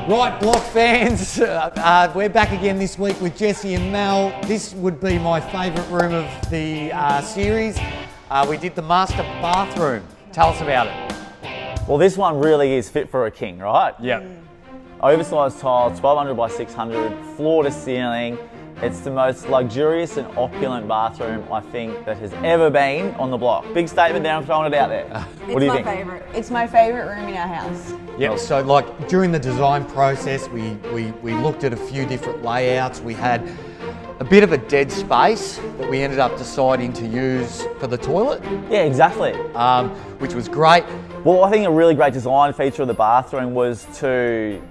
Right, Block fans, we're back again this week with Jesse and Mel. This would be my favourite room of the series. We did the master bathroom. Tell us about it. Well, this one really is fit for a king, right? Yep. Oversized tile, 1200 by 600, floor to ceiling. It's the most luxurious and opulent bathroom I think that has ever been on the block. Big statement there, I'm throwing it out there. What do you think? It's my favourite room in our house. Yeah, so like during the design process, we looked at a few different layouts. We had a bit of a dead space that we ended up deciding to use for the toilet. Yeah, exactly. Which was great. Well, I think a really great design feature of the bathroom was to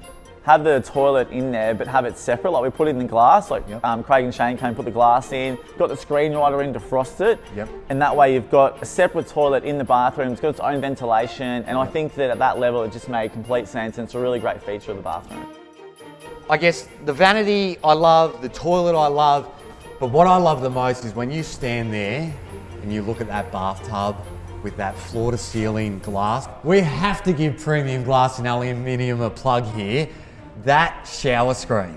have the toilet in there, but have it separate. Like we put it in the glass, like Craig and Shane came and put the glass in, got the screenwriter in to frost it. Yep. And that way you've got a separate toilet in the bathroom. It's got its own ventilation. And I think that at that level, it just made complete sense. And it's a really great feature of the bathroom. I guess the vanity I love, the toilet I love, but what I love the most is when you stand there and you look at that bathtub with that floor to ceiling glass. We have to give Premium Glass and Aluminium a plug here. That shower screen.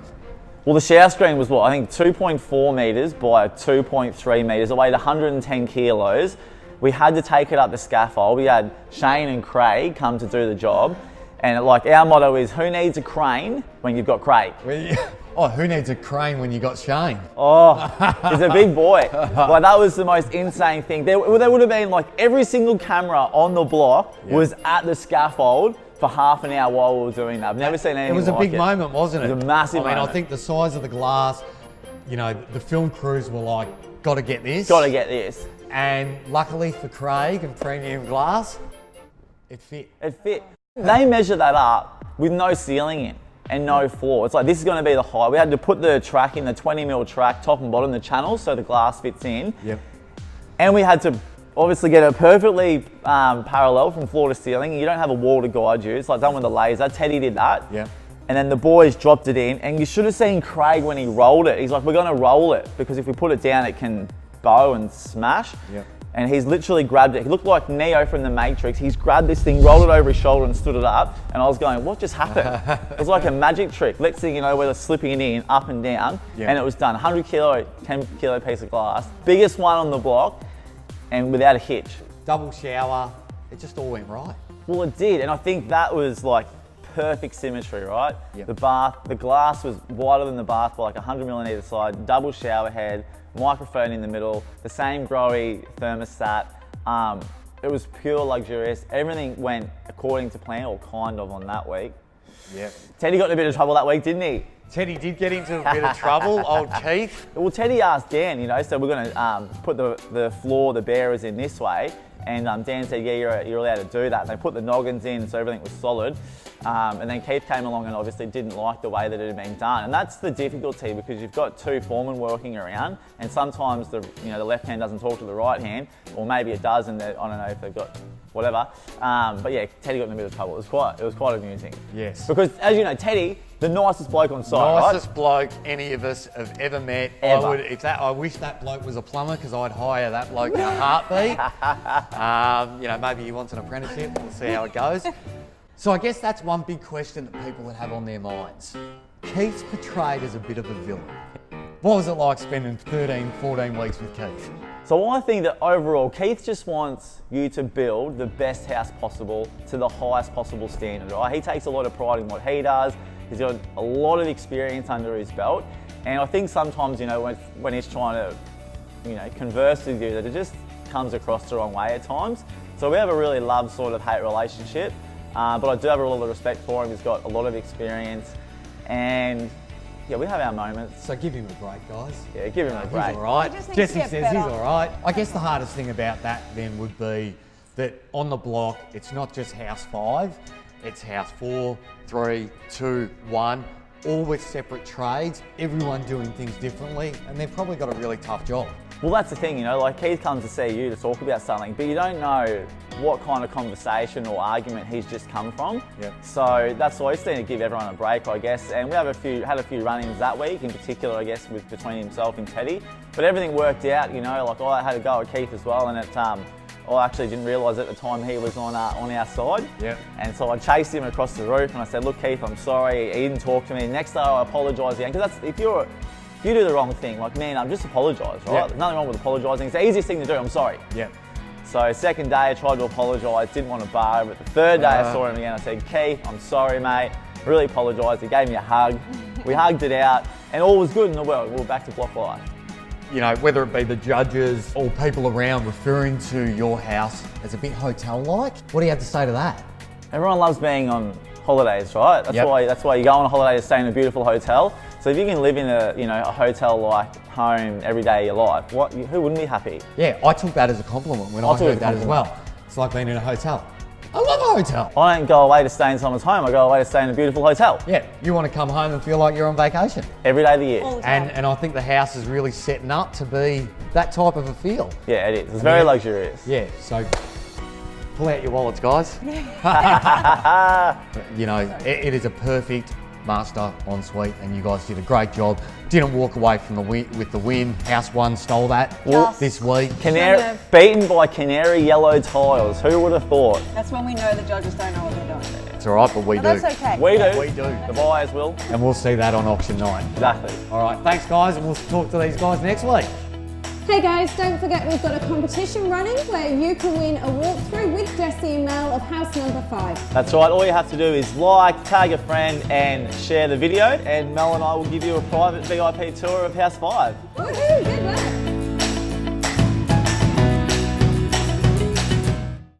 Well, the shower screen was what? I think 2.4 metres by 2.3 metres. It weighed 110 kilos. We had to take it up the scaffold. We had Shane and Craig come to do the job. And like our motto is, who needs a crane when you've got Craig? Oh, who needs a crane when you got Shane? Oh, he's a big boy. Like that was the most insane thing. There would have been like every single camera on the block was at the scaffold for half an hour while we were doing that. I've never seen anything like it. It was a big moment, wasn't it? It was a massive moment. I think the size of the glass, you know, the film crews were like, got to get this. Got to get this. And luckily for Craig and Premium Glass, it fit. It fit. They measured that up with no ceiling in and no floor. It's like, this is going to be the height. We had to put the track in, the 20mm track, top and bottom, the channels, so the glass fits in. Yep. And we had to obviously get it perfectly parallel from floor to ceiling. You don't have a wall to guide you. It's like done with a laser. Teddy did that. Yeah. And then the boys dropped it in. And you should have seen Craig when he rolled it. He's like, we're going to roll it because if we put it down, it can bow and smash. Yeah. And he's literally grabbed it. He looked like Neo from the Matrix. He's grabbed this thing, rolled it over his shoulder and stood it up. And I was going, what just happened? It was like a magic trick. Next thing you know, we're slipping it in, up and down. Yeah. And it was done. 100 kilo, 10 kilo piece of glass. Biggest one on the block and without a hitch. Double shower. It just all went right. Well, it did. And I think that was like perfect symmetry, right? Yep. The glass was wider than the bath by like 100mm on either side, double shower head, microphone in the middle, the same Growy thermostat. It was pure luxurious. Everything went according to plan, or kind of, on that week. Yeah. Teddy got in a bit of trouble that week, didn't he? Teddy did get into a bit of trouble, old Keith. Well, Teddy asked Dan, you know, so we're going to put the floor, the bearers in this way. And Dan said, yeah, you're allowed to do that. And they put the noggins in, so everything was solid. And then Keith came along and obviously didn't like the way that it had been done. And that's the difficulty, because you've got two foremen working around, and sometimes the left hand doesn't talk to the right hand, or maybe it does, and I don't know if they've got whatever. But yeah, Teddy got in a bit of trouble. It was quite amusing. Yes. Because as you know, Teddy, the nicest bloke on site, nicest bloke any of us have ever met. Ever. I wish that bloke was a plumber, because I'd hire that bloke in a heartbeat. Maybe he wants an apprenticeship. We'll see how it goes. So I guess that's one big question that people would have on their minds. Keith's portrayed as a bit of a villain. What was it like spending 13, 14 weeks with Keith? So I think that overall, Keith just wants you to build the best house possible to the highest possible standard, right? He takes a lot of pride in what he does. He's got a lot of experience under his belt. And I think sometimes, when he's trying to, converse with you, that it just comes across the wrong way at times. So we have a really love sort of hate relationship. But I do have a lot of respect for him. He's got a lot of experience, and yeah, we have our moments. So give him a break, guys. Yeah, give him a break. He's all right. Jesse says he's all right. I guess the hardest thing about that then would be that on the block, it's not just house 5, it's house 4, 3, 2, 1, all with separate trades, everyone doing things differently, and they've probably got a really tough job. Well, that's the thing, like Keith comes to see you to talk about something, but you don't know what kind of conversation or argument he's just come from. Yep. So that's why I just need to give everyone a break, I guess. And we had a few run-ins that week, in particular, I guess, between himself and Teddy. But everything worked out, like I had a go at Keith as well, and it I actually didn't realise at the time he was on our side. Yep. And so I chased him across the roof and I said, look Keith, I'm sorry. He didn't talk to me. Next day I apologised again, because that's, if you do the wrong thing, like man, just apologise, right? Yep. There's nothing wrong with apologising. It's the easiest thing to do, I'm sorry. Yep. So second day I tried to apologise, didn't want to bar, but the third day I saw him again, I said, Keith, I'm sorry mate, really apologise. He gave me a hug, we hugged it out, and all was good in the world. We were back to block life. You know, whether it be the judges or people around referring to your house as a bit hotel-like, what do you have to say to that? Everyone loves being on holidays, right? That's Yep. why you go on a holiday to stay in a beautiful hotel. So if you can live in a hotel-like home every day of your life, who wouldn't be happy? Yeah, I took that as a compliment when I took it heard as a that as compliment. well. It's like being in a hotel. I love a hotel. I don't go away to stay in someone's home. I go away to stay in a beautiful hotel Yeah, you want to come home and feel like you're on vacation. every day of the year. All the time. And I think the house is really setting up to be that type of a feel. Yeah, it is. It's very luxurious. Yeah, so pull out your wallets, guys. You know, it is a perfect master ensuite, and you guys did a great job. Didn't walk away from with the win. House One stole that Yes. this week. Beaten by canary yellow tiles. Who would have thought? That's when we know the judges don't know what they're doing. It's all right, but we But do. that's okay. We do. We do. The buyers will. And we'll see that on auction night. Exactly. All right, thanks guys, and we'll talk to these guys next week. Hey guys, don't forget we've got a competition running where you can win a walkthrough with Jesse and Mel of house number 5. That's right. All you have to do is like, tag a friend, and share the video, and Mel and I will give you a private VIP tour of House 5. Woohoo, good luck!